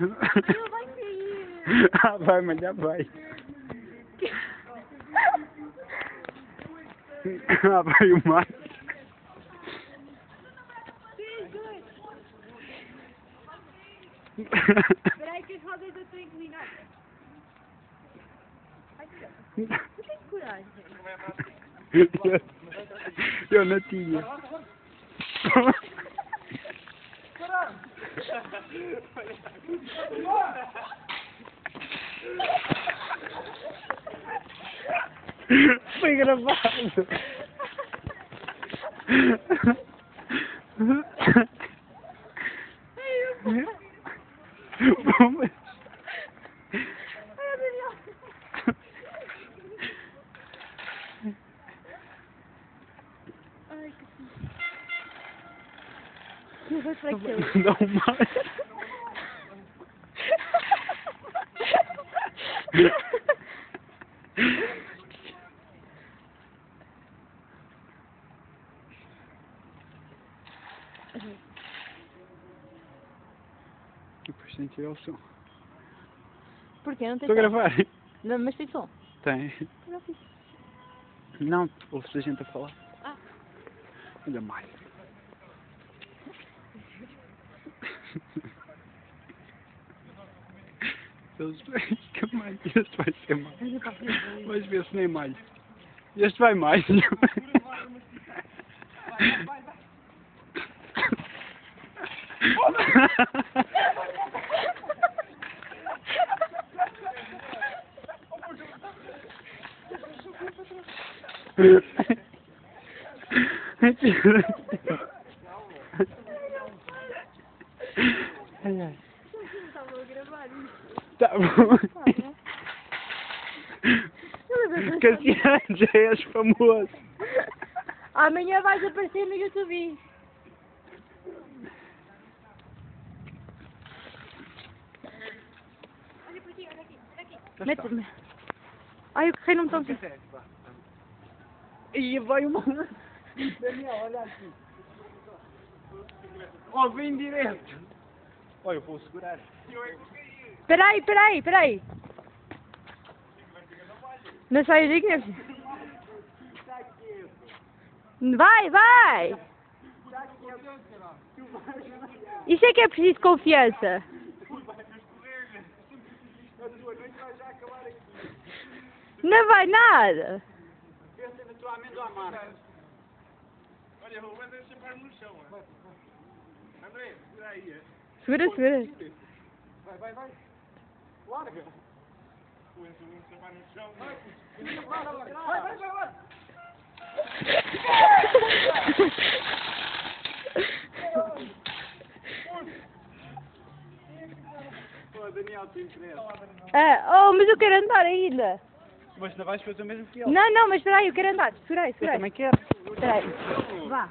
Ele vai cair. Ah, vai, mas já vai. Ah, vai o mais. 3, 2. Espera aí que as rodas eu estou inclinada. Ai, tu tens coragem. Eu não tinha. Foi gravado. Ai, que reflexão. Não mais. Depois tem que tirar o som. Porquê? Não tem Estou a gravar. Não, mas tem som. Tem. Já fiz. Não, ouve-se a gente a falar. Ah. Olha mais. Eles que mais. Este vai ser mais. Vais ver se nem mais. Este vai mais. Ai, ai. Estava a gravar isso. Tá bom. Cassiano, já és famoso. Amanhã vais aparecer no YouTube. Olha por aqui, olha aqui, olha aqui. Mete-me. Ai, o carrei não me estão aqui. E vai uma... Daniel, olha aqui. Ó, vem direto. Olha, eu vou segurar. Peraí, peraí, peraí. Não sai digna? Vai, vai. Isso é que é preciso confiança. Não vai nada. Pensa na tua amêndoa amarga. Olha, o André sempre no chão. André, segura aí. Segura, segura. Vai, vai, vai. Larga. O André sempre no chão. Vai, vai, vai, vai. Pô, Daniel, tem interesse. Oh, mas eu quero andar ainda. Mas não vais fazer o mesmo que ele. Não, não, mas espera aí, eu quero andar. Segura aí, Eu segura aí. também quero. Espera aí. Vá.